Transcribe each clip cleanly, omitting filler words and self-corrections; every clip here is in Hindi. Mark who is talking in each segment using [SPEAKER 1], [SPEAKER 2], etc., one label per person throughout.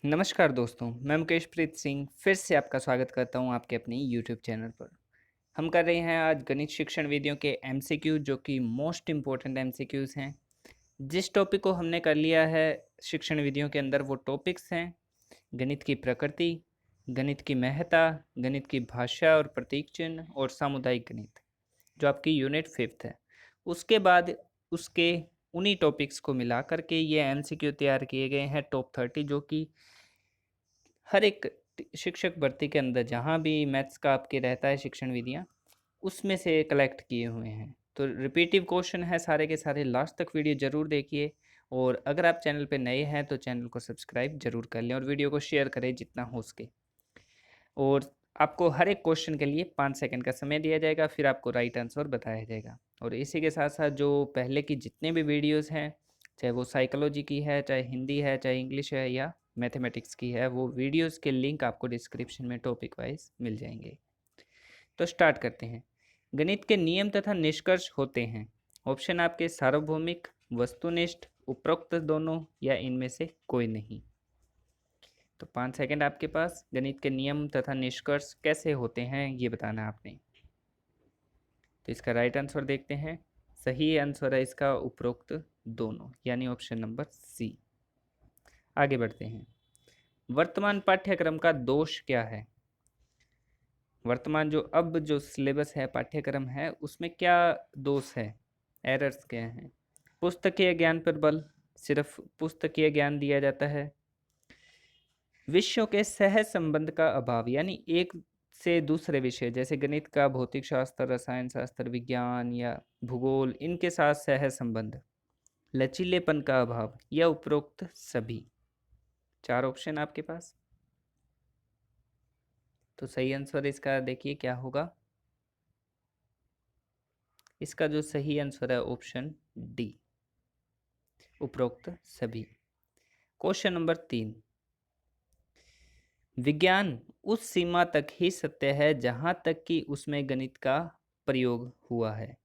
[SPEAKER 1] नमस्कार दोस्तों, मैं मुकेश प्रीत सिंह फिर से आपका स्वागत करता हूं आपके अपने यूट्यूब चैनल पर। हम कर रहे हैं आज गणित शिक्षण विधियों के एमसीक्यू जो कि मोस्ट इम्पोर्टेंट एमसीक्यूज़ हैं। जिस टॉपिक को हमने कर लिया है शिक्षण विधियों के अंदर वो टॉपिक्स हैं गणित की प्रकृति, गणित की महत्ता, गणित की भाषा और प्रतीक चिन्ह और सामुदायिक गणित, जो आपकी यूनिट 5th है। उसके बाद उसके उन्हीं टॉपिक्स को मिला कर के ये एमसीक्यू तैयार किए गए हैं टॉप 30 जो कि हर एक शिक्षक भर्ती के अंदर जहाँ भी मैथ्स का आपके रहता है शिक्षण विधियाँ, उसमें से कलेक्ट किए हुए हैं। तो रिपीटिव क्वेश्चन है सारे के सारे, लास्ट तक वीडियो ज़रूर देखिए। और अगर आप चैनल पे नए हैं तो चैनल को सब्सक्राइब ज़रूर कर लें और वीडियो को शेयर करें जितना हो सके। और आपको हर एक क्वेश्चन के लिए 5 सेकंड का समय दिया जाएगा, फिर आपको राइट आंसर बताया जाएगा। और इसी के साथ-साथ जो पहले की जितने भी वीडियोज़ हैं, चाहे वो साइकोलॉजी की है, चाहे हिंदी है, चाहे इंग्लिश है या मैथमेटिक्स की है, वो वीडियोज़ के लिंक आपको डिस्क्रिप्शन में टॉपिक वाइज़ मिल जाएँगे। तो स्टार्ट करते हैं। गणित के नियम तथा निष्कर्ष होते हैं। ऑप्शन आपके सार्वभौमिक, वस्तुनिष्ठ, उपरोक्त दोनों या इनमें से कोई नहीं। तो 5 सेकंड आपके पास। गणित के नियम तथा निष्कर्ष कैसे होते हैं ये बताना है आपने। तो इसका राइट आंसर देखते हैं। सही आंसर है इसका उपरोक्त दोनों, यानी ऑप्शन नंबर सी। आगे बढ़ते हैं। वर्तमान पाठ्यक्रम का दोष क्या है? वर्तमान जो सिलेबस है, पाठ्यक्रम है, उसमें क्या दोष है, एरर्स क्या हैं? पुस्तकीय ज्ञान पर बल, सिर्फ पुस्तकीय ज्ञान दिया जाता है। विषयों के सहज संबंध का अभाव, यानी एक से दूसरे विषय जैसे गणित का भौतिक शास्त्र, रसायन शास्त्र, विज्ञान या भूगोल, इनके साथ सहज संबंध। लचीलेपन का अभाव या उपरोक्त सभी। 4 ऑप्शन आपके पास। तो सही आंसर इसका देखिए क्या होगा। इसका जो सही आंसर है ऑप्शन डी, उपरोक्त सभी। Question number 3। विज्ञान उस सीमा तक ही सत्य है जहां तक कि उसमें गणित का प्रयोग हुआ है।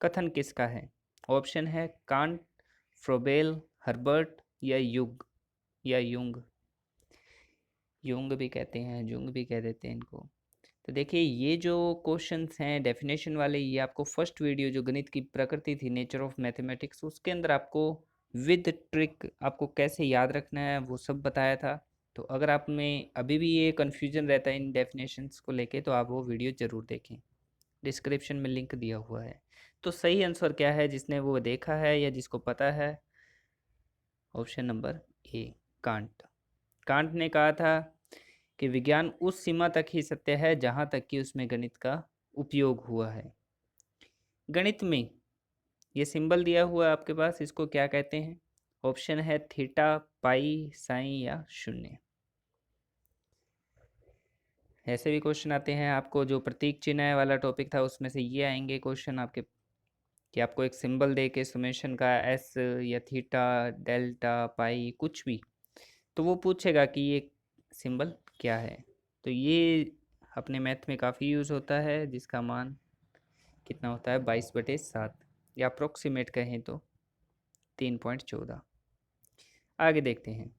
[SPEAKER 1] कथन किसका है? ऑप्शन है कांट, फ्रोबेल, हर्बर्ट या युंग। युंग भी कहते हैं, जुंग भी कह देते हैं इनको। तो देखिए ये जो क्वेश्चंस हैं डेफिनेशन वाले, ये आपको फर्स्ट वीडियो जो गणित की प्रकृति थी, नेचर ऑफ मैथमेटिक्स, उसके अंदर आपको विद ट्रिक आपको कैसे याद रखना है वो सब बताया था। तो अगर आप में अभी भी ये कन्फ्यूजन रहता है इन डेफिनेशंस को लेके, तो आप वो वीडियो ज़रूर देखें, डिस्क्रिप्शन में लिंक दिया हुआ है। तो सही आंसर क्या है जिसने वो देखा है या जिसको पता है? Option number A, can't. Can't ने कहा था कि विज्ञान उस सीमा तक ही सत्य है जहाँ तक कि उसमें गणित का उपयोग हुआ है। गणित में ये सिंबल दिया हुआ है आपके पास, इसको क्या कहते हैं? ऑप्शन है थीटा, पाई, साइन या शून्य। ऐसे भी क्वेश्चन आते हैं आपको, जो प्रतीक चिन्ह वाला टॉपिक था उसमें से ये आएंगे क्वेश्चन आपके, कि आपको एक सिंबल दे के सुमेशन का एस या थीटा, डेल्टा, पाई, कुछ भी, तो वो पूछेगा कि ये सिंबल क्या है। तो ये अपने मैथ में काफ़ी यूज़ होता है, जिसका मान कितना होता है 22/7, या अप्रोक्सीमेट कहें तो 3.14। आगे देखते हैं।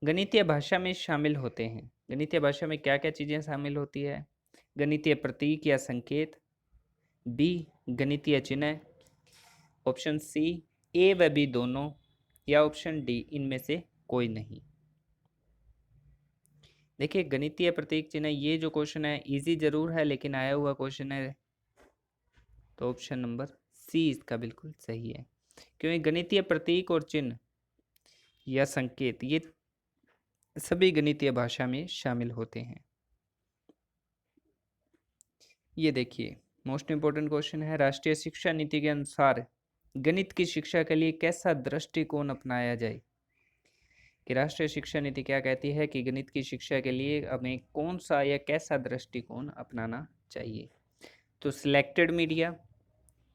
[SPEAKER 1] गणितीय भाषा में शामिल होते हैं। गणितीय भाषा में क्या क्या चीज़ें शामिल होती है? गणितीय प्रतीक या संकेत, बी गणितीय चिन्ह, ऑप्शन सी ए व बी दोनों, या ऑप्शन डी इनमें से कोई नहीं। देखिए गणितीय प्रतीक चिन्ह, ये जो क्वेश्चन है इजी जरूर है लेकिन आया हुआ क्वेश्चन है, तो ऑप्शन नंबर सी इसका बिल्कुल सही है। क्योंकि गणितीय प्रतीक और चिन्ह या संकेत ये सभी गणितीय भाषा में शामिल होते हैं। ये देखिए मोस्ट इम्पोर्टेंट क्वेश्चन है। राष्ट्रीय शिक्षा नीति के अनुसार गणित की शिक्षा के लिए कैसा दृष्टिकोण अपनाया जाए? कि राष्ट्रीय शिक्षा नीति क्या कहती है कि गणित की शिक्षा के लिए हमें कौन सा या कैसा दृष्टिकोण अपनाना चाहिए? तो सिलेक्टेड मीडिया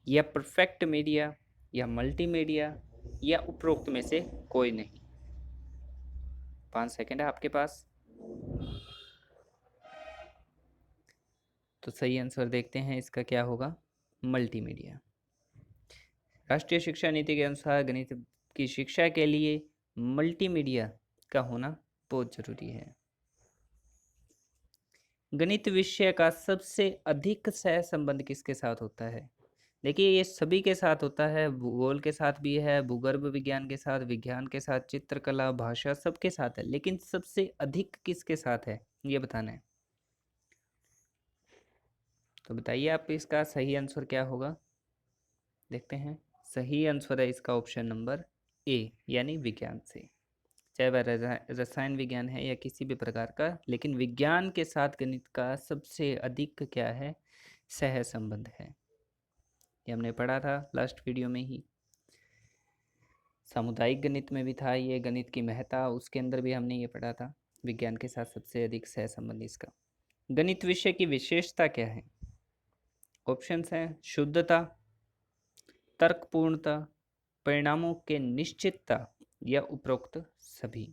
[SPEAKER 1] या परफेक्ट मीडिया या मल्टीमीडिया या उपरोक्त में से कोई नहीं। 5 सेकंड है आपके पास। तो सही आंसर देखते हैं इसका क्या होगा, मल्टीमीडिया। राष्ट्रीय शिक्षा नीति के अनुसार गणित की शिक्षा के लिए मल्टीमीडिया का होना बहुत जरूरी है। गणित विषय का सबसे अधिक सह संबंध किसके साथ होता है? देखिए ये सभी के साथ होता है, भूगोल के साथ भी है, भूगर्भ विज्ञान के साथ, विज्ञान के साथ, चित्रकला, भाषा, सबके साथ है, लेकिन सबसे अधिक किसके साथ है ये बताना है। तो बताइए आप इसका सही आंसर क्या होगा। देखते हैं, सही आंसर है इसका ऑप्शन नंबर ए, यानी विज्ञान से। चाहे वह रसायन विज्ञान है या किसी भी प्रकार का, लेकिन विज्ञान के साथ गणित का सबसे अधिक क्या है, सह संबंध है। ये हमने पढ़ा था लास्ट वीडियो में ही। सामुदायिक गणित में भी था ये, गणित की महत्ता, उसके अंदर भी हमने ये पढ़ा था। विज्ञान के साथ सबसे अधिक सह संबंध इसका। गणित विषय की विशेषता क्या है? ऑप्शंस हैं शुद्धता, तर्कपूर्णता, परिणामों के निश्चितता या उपरोक्त सभी।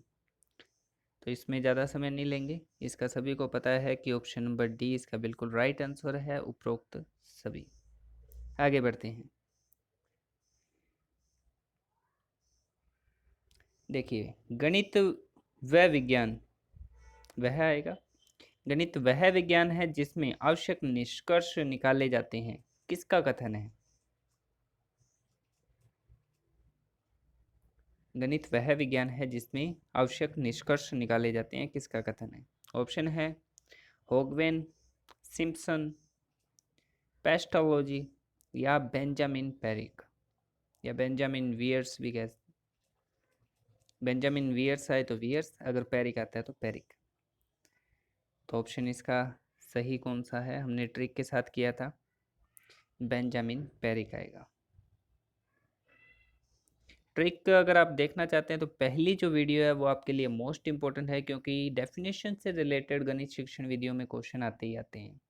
[SPEAKER 1] तो इसमें ज़्यादा समय नहीं लेंगे, इसका सभी को पता है कि ऑप्शन नंबर डी इसका बिल्कुल राइट आंसर है, उपरोक्त सभी। आगे बढ़ते हैं। देखिए गणित वह विज्ञान, वह आएगा, गणित वह विज्ञान है जिसमें आवश्यक निष्कर्ष निकाले जाते हैं, किसका कथन है? गणित वह विज्ञान है जिसमें आवश्यक निष्कर्ष निकाले जाते हैं, किसका कथन है? ऑप्शन है होगवेन, सिम्पसन, पेस्टोलॉजी या बेंजामिन पेरिक, या बेंजामिन वियर्स भी कह, बेंजामिन वियर्स आए तो वियर्स, अगर पेरिक आता है तो पेरिक। तो ऑप्शन इसका सही कौन सा है? हमने ट्रिक के साथ किया था, बेंजामिन पेरिक आएगा। ट्रिक अगर आप देखना चाहते हैं तो पहली जो वीडियो है वो आपके लिए मोस्ट इंपॉर्टेंट है, क्योंकि डेफिनेशन से रिलेटेड गणित शिक्षण विधियों में क्वेश्चन आते ही आते हैं।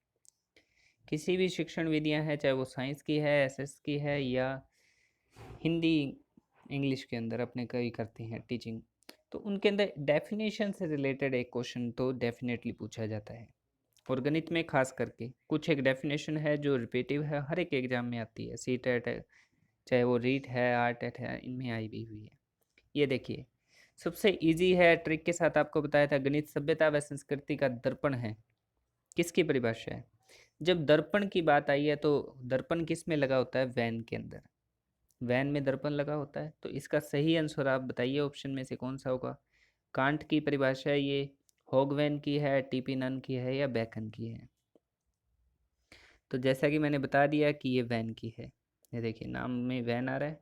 [SPEAKER 1] किसी भी शिक्षण विधियां हैं, चाहे वो साइंस की है, एसएस की है, या हिंदी इंग्लिश के अंदर अपने कई करते हैं टीचिंग, तो उनके अंदर डेफिनेशन से रिलेटेड एक क्वेश्चन तो डेफिनेटली पूछा जाता है। और गणित में खास करके कुछ एक डेफिनेशन है जो रिपीटिव है, हर एक एग्जाम में आती है, सी टेट है, चाहे वो रीट है, आर टेट है, इनमें आई भी हुई है। ये देखिए सबसे इजी है, ट्रिक के साथ आपको बताया था, गणित सभ्यता व संस्कृति का दर्पण है, किसकी परिभाषा है? जब दर्पण की बात आई है तो दर्पण किस में लगा होता है? वैन के अंदर, वैन में दर्पण लगा होता है। तो इसका सही आंसर आप बताइए ऑप्शन में से कौन सा होगा। कांट की परिभाषा है ये, होगवैन की है, टीपी नन की है, या बेकन की है? तो जैसा कि मैंने बता दिया कि ये वैन की है, ये देखिए नाम में वैन आ रहा है,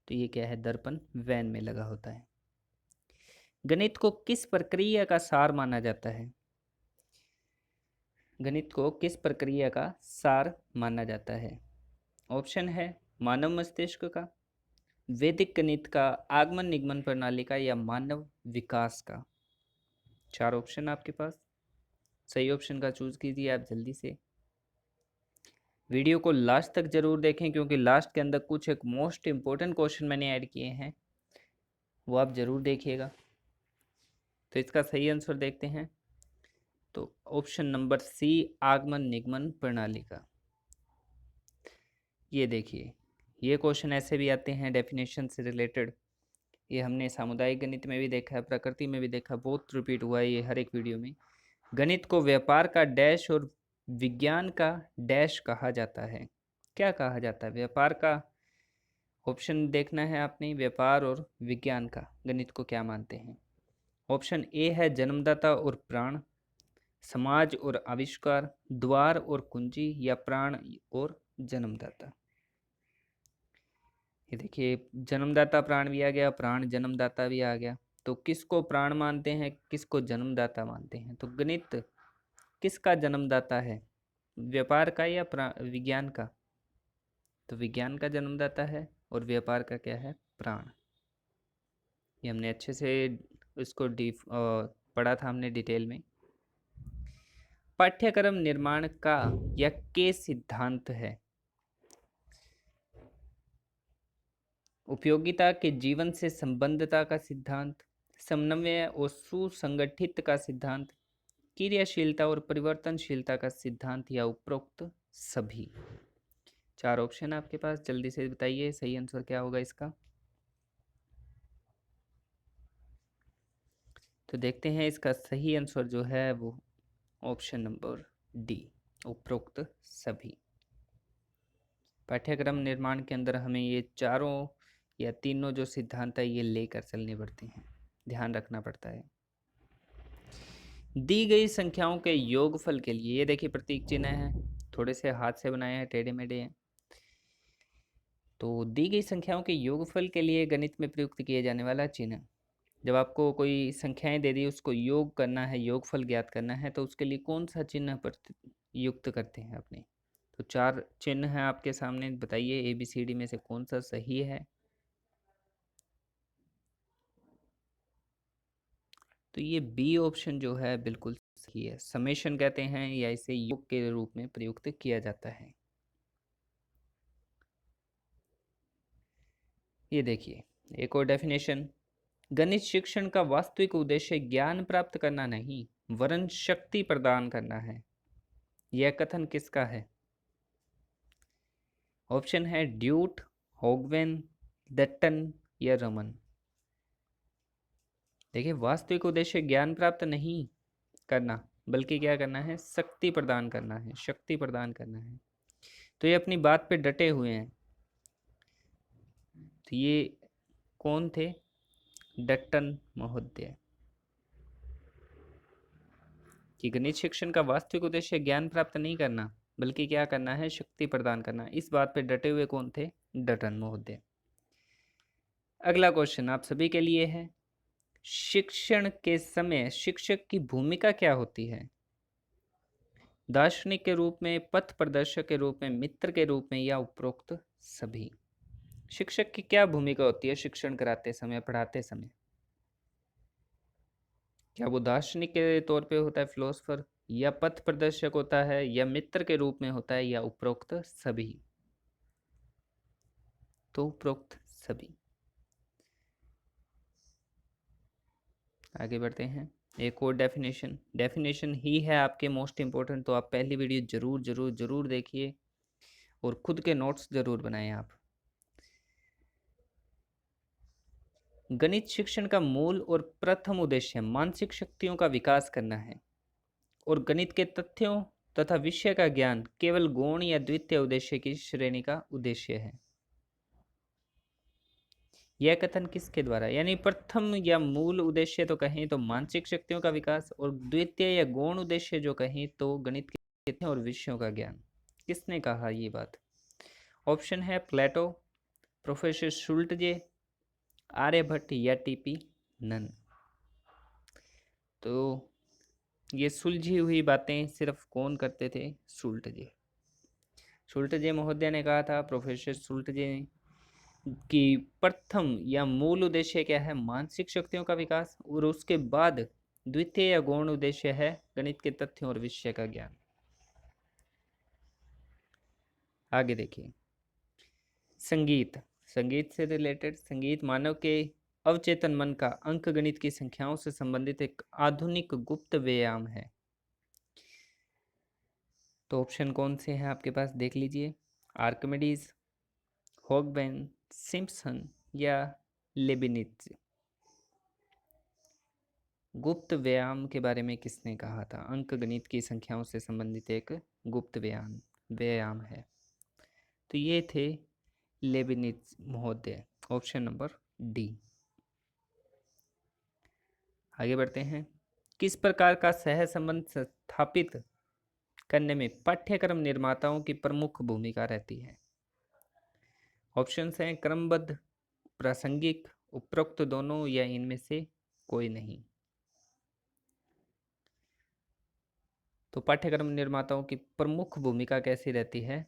[SPEAKER 1] तो ये क्या है? दर्पण वैन में लगा होता है। गणित को किस प्रक्रिया का सार माना जाता है? गणित को किस प्रक्रिया का सार माना जाता है? ऑप्शन है मानव मस्तिष्क का, वैदिक गणित का, आगमन निगमन प्रणाली का, या मानव विकास का। 4 ऑप्शन आपके पास, सही ऑप्शन का चूज कीजिए आप जल्दी से। वीडियो को लास्ट तक जरूर देखें, क्योंकि लास्ट के अंदर कुछ एक मोस्ट इंपॉर्टेंट क्वेश्चन मैंने ऐड किए हैं, वो आप जरूर देखिएगा। तो इसका सही आंसर देखते हैं, तो ऑप्शन नंबर सी, आगमन निगमन प्रणाली का। ये देखिए ये क्वेश्चन ऐसे भी आते हैं डेफिनेशन से रिलेटेड, ये हमने सामुदायिक गणित में भी देखा है, प्रकृति में भी देखा, बहुत रिपीट हुआ है ये हर एक वीडियो में। गणित को व्यापार का डैश और विज्ञान का डैश कहा जाता है, क्या कहा जाता है? व्यापार का ऑप्शन देखना है आपने, व्यापार और विज्ञान का गणित को क्या मानते हैं? ऑप्शन ए है जन्मदाता और प्राण, समाज और आविष्कार, द्वार और कुंजी, या प्राण और जन्मदाता। ये देखिए जन्मदाता प्राण भी आ गया, प्राण जन्मदाता भी आ गया, तो किसको प्राण मानते हैं, किसको जन्मदाता मानते हैं? तो गणित किसका जन्मदाता है, व्यापार का या विज्ञान का? तो विज्ञान का जन्मदाता है, और व्यापार का क्या है? प्राण। ये हमने अच्छे से इसको पढ़ा था हमने डिटेल में। पाठ्यक्रम निर्माण का यह के सिद्धांत है? उपयोगिता के जीवन से संबंधता का सिद्धांत, समन्वय और सुसंगठित का सिद्धांत, क्रियाशीलता और परिवर्तनशीलता का सिद्धांत, या उपरोक्त सभी। 4 ऑप्शन आपके पास, जल्दी से बताइए सही आंसर क्या होगा इसका। तो देखते हैं इसका सही आंसर जो है वो ऑप्शन नंबर डी, उपरोक्त सभी। पाठ्यक्रम निर्माण के अंदर हमें ये चारों या तीनों जो सिद्धांत है ये लेकर चलने पड़ते हैं, ध्यान रखना पड़ता है। दी गई संख्याओं के योगफल के लिए, ये देखिए प्रतीक चिन्ह है, थोड़े से हाथ से बनाए हैं, टेढ़े मेढ़े हैं। तो दी गई संख्याओं के योगफल के लिए गणित में प्रयुक्त किए जाने वाला चिन्ह, जब आपको कोई संख्याएं दे दी उसको योग करना है, योगफल ज्ञात करना है, तो उसके लिए कौन सा चिन्ह युक्त करते हैं अपने। तो 4 चिन्ह हैं आपके सामने, बताइए ABCD में से कौन सा सही है। तो ये बी ऑप्शन जो है बिल्कुल सही है। समेशन कहते हैं या इसे योग के रूप में प्रयुक्त किया जाता है। ये देखिए एक और डेफिनेशन, गणित शिक्षण का वास्तविक उद्देश्य ज्ञान प्राप्त करना नहीं वरन शक्ति प्रदान करना है। यह कथन किसका है? ऑप्शन है ड्यूट, होगवेन, डट्टन या रमन। देखिए वास्तविक उद्देश्य ज्ञान प्राप्त नहीं करना बल्कि क्या करना है, शक्ति प्रदान करना है, शक्ति प्रदान करना है। तो ये अपनी बात पे डटे हुए हैं। तो ये कौन थे? डट्टन महोदय। कि गणित शिक्षण का वास्तविक उद्देश्य ज्ञान प्राप्त नहीं करना बल्कि क्या करना है, शक्ति प्रदान करना। इस बात पे डटे हुए कौन थे? डट्टन महोदय। अगला क्वेश्चन आप सभी के लिए है, शिक्षण के समय शिक्षक की भूमिका क्या होती है? दार्शनिक के रूप में, पथ प्रदर्शक के रूप में, मित्र के रूप में या उपरोक्त सभी। शिक्षक की क्या भूमिका होती है शिक्षण कराते समय, पढ़ाते समय? क्या वो दार्शनिक के तौर पे होता है, फिलोसफर, या पथ प्रदर्शक होता है, या मित्र के रूप में होता है, या उपरोक्त सभी? तो उपरोक्त सभी। आगे बढ़ते हैं। एक और डेफिनेशन ही है आपके मोस्ट इम्पोर्टेंट, तो आप पहली वीडियो जरूर जरूर जरूर देखिए और खुद के नोट्स जरूर बनाएं आप। गणित शिक्षण का मूल और प्रथम उद्देश्य मानसिक शक्तियों का विकास करना है और गणित के तथ्यों तथा विषय का ज्ञान केवल गौण या द्वितीय उद्देश्य की श्रेणी का उद्देश्य है। यह कथन किसके द्वारा, यानी प्रथम या मूल उद्देश्य तो कहें तो मानसिक शक्तियों का विकास, और द्वितीय या गौण उद्देश्य जो कहें तो गणित के तथ्यों और विषयों का ज्ञान। किसने कहा ये बात? ऑप्शन है प्लेटो, प्रोफेसर शुल्टजे, आर्यभट्ट या TP नन। तो ये सुलझी हुई बातें सिर्फ कौन करते थे? शुल्टजे। शुल्टजे महोदय ने कहा था, प्रोफेसर शुल्टजे ने, कि प्रथम या मूल उद्देश्य क्या है, मानसिक शक्तियों का विकास, और उसके बाद द्वितीय या गौण उद्देश्य है गणित के तथ्यों और विषय का ज्ञान। आगे देखिए, संगीत से रिलेटेड, संगीत मानव के अवचेतन मन का अंकगणित की संख्याओं से संबंधित एक आधुनिक गुप्त व्यायाम है। तो ऑप्शन कौन से हैं आपके पास, देख लीजिए। आर्किमिडीज, हॉगबेन, सिम्पसन या लेबिनिज। गुप्त व्यायाम के बारे में किसने कहा था? अंकगणित की संख्याओं से संबंधित एक गुप्त व्यायाम है। तो ये थे लेबिनिज महोदय, ऑप्शन नंबर डी। आगे बढ़ते हैं। किस प्रकार का सह संबंध स्थापित करने में पाठ्यक्रम निर्माताओं की प्रमुख भूमिका रहती है? ऑप्शंस हैं क्रमबद्ध, प्रासंगिक, उपरोक्त दोनों या इनमें से कोई नहीं। तो पाठ्यक्रम निर्माताओं की प्रमुख भूमिका कैसी रहती है?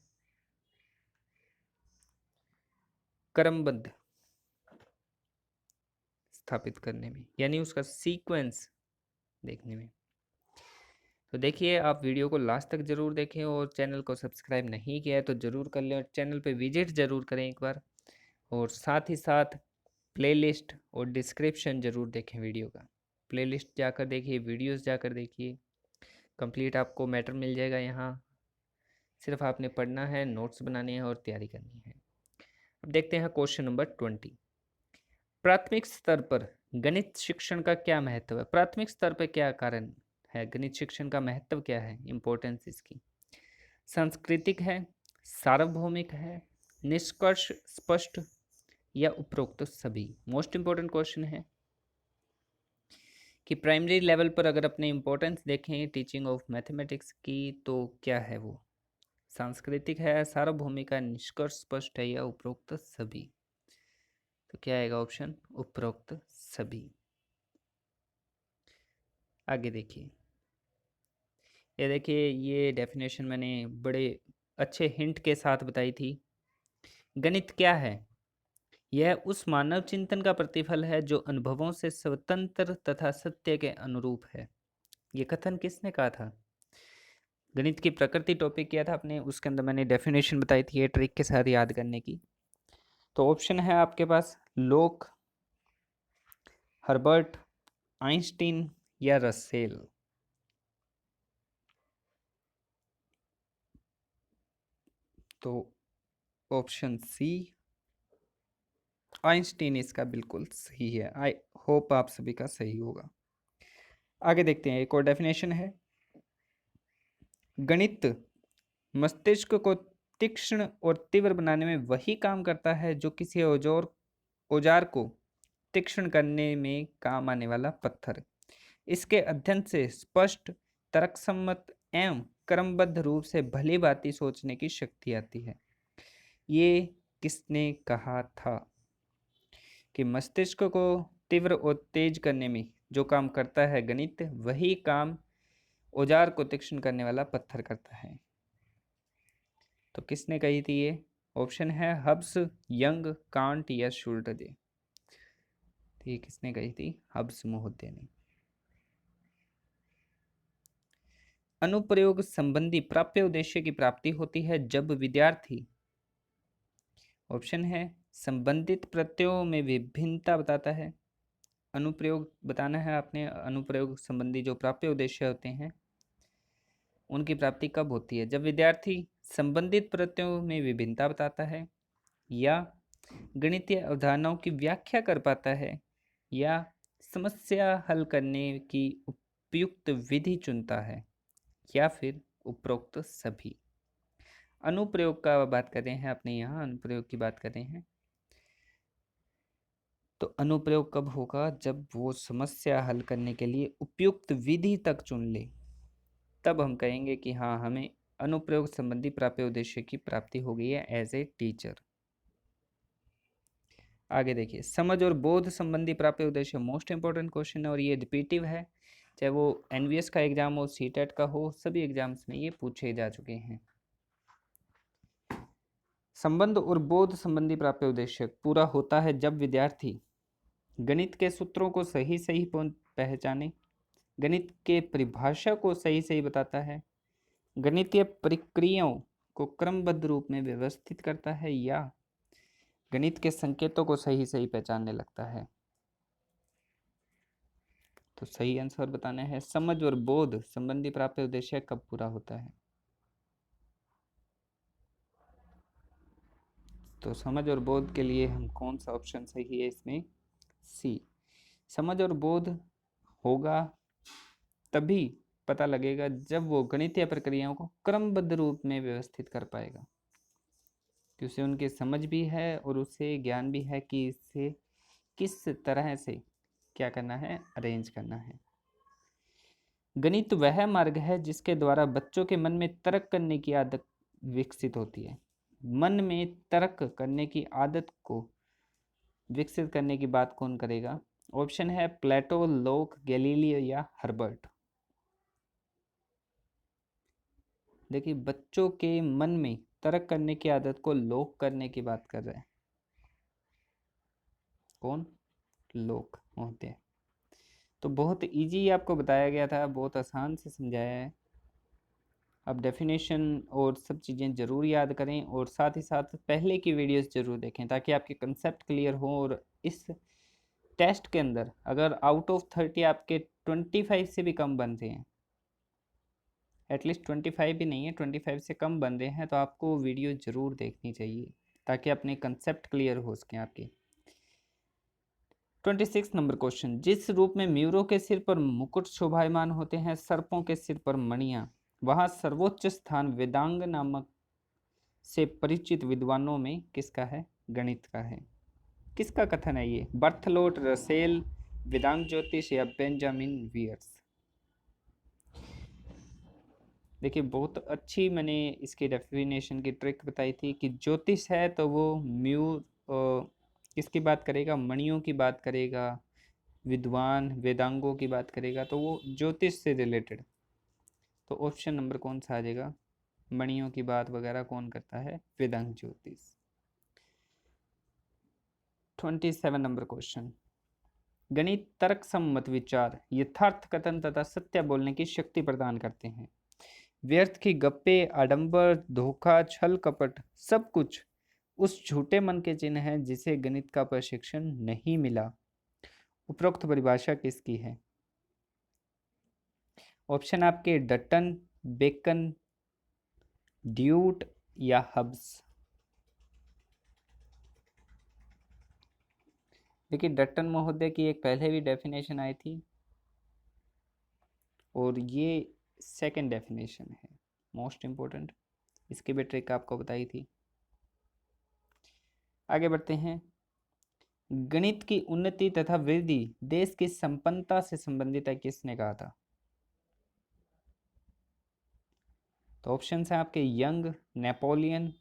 [SPEAKER 1] क्रमबद्ध स्थापित करने में, यानी उसका सीक्वेंस देखने में। तो देखिए आप वीडियो को लास्ट तक जरूर देखें, और चैनल को सब्सक्राइब नहीं किया है तो जरूर कर लें, और चैनल पे विजिट जरूर करें एक बार, और साथ ही साथ प्लेलिस्ट और डिस्क्रिप्शन जरूर देखें वीडियो का। प्लेलिस्ट जाकर देखिए, वीडियोस जाकर देखिए, कंप्लीट आपको मैटर मिल जाएगा यहाँ। सिर्फ आपने पढ़ना है, नोट्स बनाने हैं और तैयारी करनी है। अब देखते हैं क्वेश्चन नंबर 20। प्राथमिक स्तर पर गणित शिक्षण का क्या महत्व है? प्राथमिक स्तर पे क्या कारण है? गणित शिक्षण का महत्व क्या है? इम्पोर्टेंस इसकी सांस्कृतिक है, सार्वभौमिक है, निष्कर्ष स्पष्ट या उपरोक्त सभी? मोस्ट इम्पोर्टेंट क्वेश्चन है कि प्राइमरी लेवल पर अगर अपने इम्पोर्टेंस देखें टीचिंग ऑफ मैथमेटिक्स की तो क्या है वो? सांस्कृतिक है, सार्वभौमिक है, निष्कर्ष स्पष्ट है या उपरोक्त सभी? तो क्या आएगा ऑप्शन? उपरोक्त सभी। आगे देखिए, ये देखिए, ये डेफिनेशन मैंने बड़े अच्छे हिंट के साथ बताई थी। गणित क्या है? यह उस मानव चिंतन का प्रतिफल है जो अनुभवों से स्वतंत्र तथा सत्य के अनुरूप है। ये कथन किसने कहा था? गणित की प्रकृति टॉपिक किया था आपने, उसके अंदर मैंने डेफिनेशन बताई थी ये ट्रिक के साथ याद करने की। तो ऑप्शन है आपके पास लोक, हर्बर्ट, आइंस्टीन या रसेल। तो ऑप्शन सी आइंस्टीन इसका बिल्कुल सही है। आई होप आप सभी का सही होगा। आगे देखते हैं, एक और डेफिनेशन है, गणित मस्तिष्क को तीक्ष्ण और तीव्र बनाने में वही काम करता है जो किसी औजार को तीक्ष्ण करने में काम आने वाला पत्थर। इसके अध्ययन से स्पष्ट, तर्कसम्मत एवं क्रमबद्ध रूप से भली भांति सोचने की शक्ति आती है। ये किसने कहा था कि मस्तिष्क को तीव्र और तेज करने में जो काम करता है गणित, वही काम औजार को तीक्ष्ण करने वाला पत्थर करता है? तो किसने कही थी ये? ऑप्शन है हब्स, यंग, कांट या शुल्टजे। तो ये किसने कही थी? हब्स महोदय ने। अनुप्रयोग संबंधी प्राप्य उद्देश्य की प्राप्ति होती है जब विद्यार्थी, ऑप्शन है संबंधित प्रत्ययों में विभिन्नता बताता है। अनुप्रयोग बताना है आपने, अनुप्रयोग संबंधी जो प्राप्य उद्देश्य होते हैं उनकी प्राप्ति कब होती है? जब विद्यार्थी संबंधित प्रत्ययों में विभिन्नता बताता है, या गणितीय अवधारणाओं की व्याख्या कर पाता है, या समस्या हल करने की उपयुक्त विधि चुनता है, या फिर उपरोक्त सभी। अनुप्रयोग का बात कर रहे हैं अपने यहाँ, अनुप्रयोग की बात कर रहे हैं। तो अनुप्रयोग कब होगा? जब वो समस्या हल करने के लिए उपयुक्त विधि तक चुन ले, तब हम कहेंगे कि हाँ, हमें अनुप्रयोग संबंधी प्राप्य उद्देश्य की प्राप्ति हो गई है एज ए टीचर। आगे देखिए, समझ और बोध संबंधी प्राप्य उद्देश्य मोस्ट इंपॉर्टेंट क्वेश्चन है और ये रिपीटिव है, चाहे वो एनवीएस का एग्जाम हो, सीटेट का हो, सभी एग्जाम्स में ये पूछे जा चुके हैं। संबंध और बोध संबंधी प्राप्य उद्देश्य पूरा होता है जब विद्यार्थी गणित के सूत्रों को सही सही पहचाने, गणित के परिभाषा को सही सही बताता है, गणितीय प्रक्रियाओं को क्रमबद्ध रूप में व्यवस्थित करता है, या गणित के संकेतों को सही सही पहचानने लगता है। तो सही आंसर बताना है, समझ और बोध संबंधी प्राप्य उद्देश्य कब पूरा होता है? तो समझ और बोध के लिए हम कौन सा ऑप्शन सही है इसमें? सी। समझ और बोध होगा तभी पता लगेगा जब वो गणितीय प्रक्रियाओं को क्रमबद्ध रूप में व्यवस्थित कर पाएगा, कि उसे उनकी समझ भी है और उसे ज्ञान भी है कि इसे किस तरह से क्या करना है, अरेंज करना है। गणित वह मार्ग है जिसके द्वारा बच्चों के मन में तर्क करने की आदत विकसित होती है। मन में तर्क करने की आदत को विकसित करने की बात कौन करेगा? ऑप्शन है प्लेटो, लोक, गैलीलियो या हर्बर्ट। देखिए, बच्चों के मन में तर्क करने की आदत को लोक करने की बात कर रहे हैं। कौन? लोक होते हैं। तो बहुत इजी आपको बताया गया था, बहुत आसान से समझाया है। अब डेफिनेशन और सब चीज़ें ज़रूर याद करें और साथ ही साथ पहले की वीडियोस ज़रूर देखें ताकि आपके कंसेप्ट क्लियर हो। और इस टेस्ट के अंदर अगर आउट ऑफ 30 आपके 25 से भी कम बन रहे हैं, एटलीस्ट 25 भी नहीं है, 25 से कम बन रहे हैं, तो आपको वीडियो ज़रूर देखनी चाहिए ताकि अपने कंसेप्ट क्लियर हो सकें आपके। 26 नंबर क्वेश्चन, जिस रूप में मयूरों के सिर पर मुकुट शोभायमान होते हैं, सर्पों के सिर पर मणियां, वहां सर्वोच्च स्थान वेदांग नामक से परिचित विद्वानों में किसका है? गणित का है। किसका कथन है ये? बर्थलोट, रसेल, वेदांग ज्योतिष या बेंजामिन वियर्स? देखिए बहुत अच्छी मैंने इसकी डेफिनेशन की ट्रिक बताई थी कि ज्योतिष है तो वो म्यूर किसकी बात करेगा? मणियों की बात करेगा, विद्वान वेदांगों की बात करेगा, तो वो ज्योतिष से रिलेटेड। तो ऑप्शन नंबर कौन सा आ जाएगा? मणियों की बात वगैरह कौन करता है? वेदांग ज्योतिष। 27 नंबर क्वेश्चन, गणित तर्क सम्मत विचार, यथार्थ कथन तथा सत्य बोलने की शक्ति प्रदान करते हैं। व्यर्थ की गप्पे, आडंबर, धोखा, छल कपट, सब कुछ उस झूठे मन के चिन्ह हैं जिसे गणित का प्रशिक्षण नहीं मिला। उपरोक्त परिभाषा किसकी है? ऑप्शन आपके डटन, बेकन, ड्यूट या हब्स। देखिए डटन महोदय की एक पहले भी डेफिनेशन आई थी और ये सेकंड डेफिनेशन है मोस्ट इंपॉर्टेंट, इसकी भी ट्रिक आपको बताई थी। आगे बढ़ते हैं। गणित की उन्नति तथा वृद्धि देश की संपन्नता से संबंधित है, किसने कहा था? तो ऑप्शन है आपके यंग, नेपोलियन,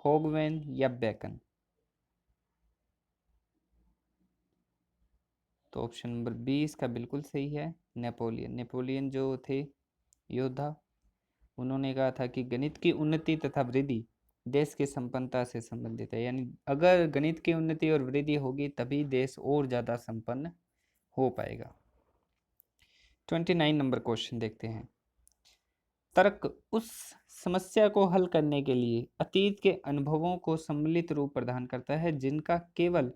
[SPEAKER 1] होगवेन या बेकन। तो ऑप्शन नंबर 20 का बिल्कुल सही है, नेपोलियन। नेपोलियन जो थे योद्धा, उन्होंने कहा था कि गणित की उन्नति तथा वृद्धि देश की संपन्नता से संबंधित है, यानी अगर गणित की उन्नति और वृद्धि होगी तभी देश और ज़्यादा संपन्न हो पाएगा। 29 नंबर क्वेश्चन देखते हैं। तर्क उस समस्या को हल करने के लिए अतीत के अनुभवों को सम्मिलित रूप प्रदान करता है जिनका केवल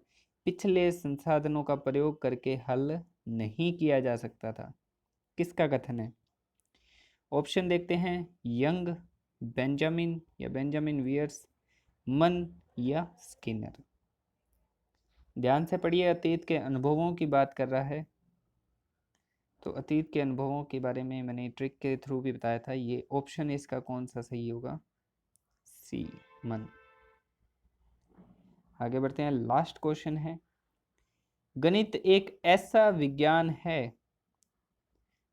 [SPEAKER 1] पिछले संसाधनों का प्रयोग करके हल नहीं किया जा सकता था। किसका कथन है? ऑप्शन देखते हैं, यंग, बेंजामिन या बेंजामिन वियर्स, मन या स्किनर। ध्यान से पढ़िए, अतीत के अनुभवों की बात कर रहा है, तो अतीत के अनुभवों के बारे में मैंने ट्रिक के थ्रू भी बताया था। ये ऑप्शन इसका कौन सा सही होगा? सी, मन। आगे बढ़ते हैं, लास्ट क्वेश्चन है। गणित एक ऐसा विज्ञान है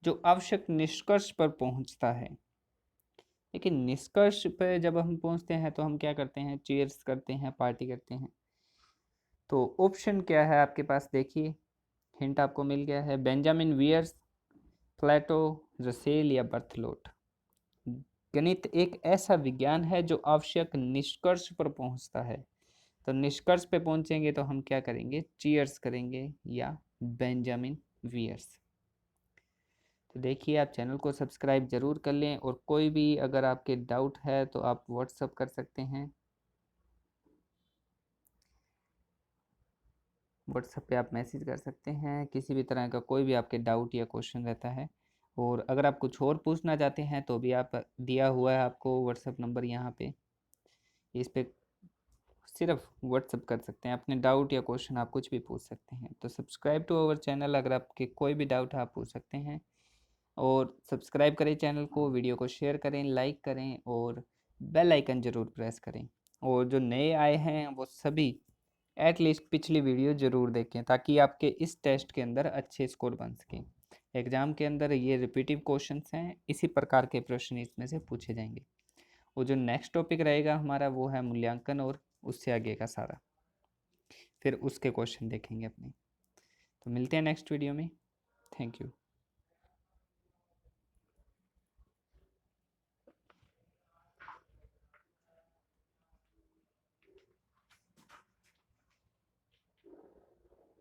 [SPEAKER 1] जो आवश्यक निष्कर्ष पर पहुंचता है। लेकिन निष्कर्ष पर जब हम पहुंचते हैं तो हम क्या करते हैं? चीयर्स करते हैं, पार्टी करते हैं। तो ऑप्शन क्या है आपके पास? देखिए हिंट आपको मिल गया है, बेंजामिन वियर्स, प्लेटो, रसेल या बर्थलोट। गणित एक ऐसा विज्ञान है जो आवश्यक निष्कर्ष पर पहुंचता है, तो निष्कर्ष पे पहुंचेंगे तो हम क्या करेंगे? चीयर्स करेंगे या बेंजामिन वियर्स। तो देखिए आप चैनल को सब्सक्राइब जरूर कर लें, और कोई भी अगर आपके डाउट है तो आप व्हाट्सअप कर सकते हैं। व्हाट्सएप पे आप मैसेज कर सकते हैं, किसी भी तरह का कोई भी आपके डाउट या क्वेश्चन रहता है। और अगर आप कुछ और पूछना चाहते हैं तो भी आप दिया हुआ है आपको व्हाट्सएप नंबर यहाँ पे, इस पे सिर्फ व्हाट्सएप कर सकते हैं। अपने डाउट या क्वेश्चन आप कुछ भी पूछ सकते हैं। तो सब्सक्राइब टू अवर चैनल, अगर आपके कोई भी डाउट है आप पूछ सकते हैं। और सब्सक्राइब करें चैनल को, वीडियो को शेयर करें, लाइक करें और बेल आइकन ज़रूर प्रेस करें। और जो नए आए हैं वो सभी एटलीस्ट पिछली वीडियो ज़रूर देखें ताकि आपके इस टेस्ट के अंदर अच्छे स्कोर बन सकें। एग्ज़ाम के अंदर ये रिपीटिव क्वेश्चंस हैं, इसी प्रकार के प्रश्न इसमें से पूछे जाएंगे। और जो नेक्स्ट टॉपिक रहेगा हमारा वो है मूल्यांकन, और उससे आगे का सारा, फिर उसके क्वेश्चन देखेंगे अपने। तो मिलते हैं नेक्स्ट वीडियो में। Thank you.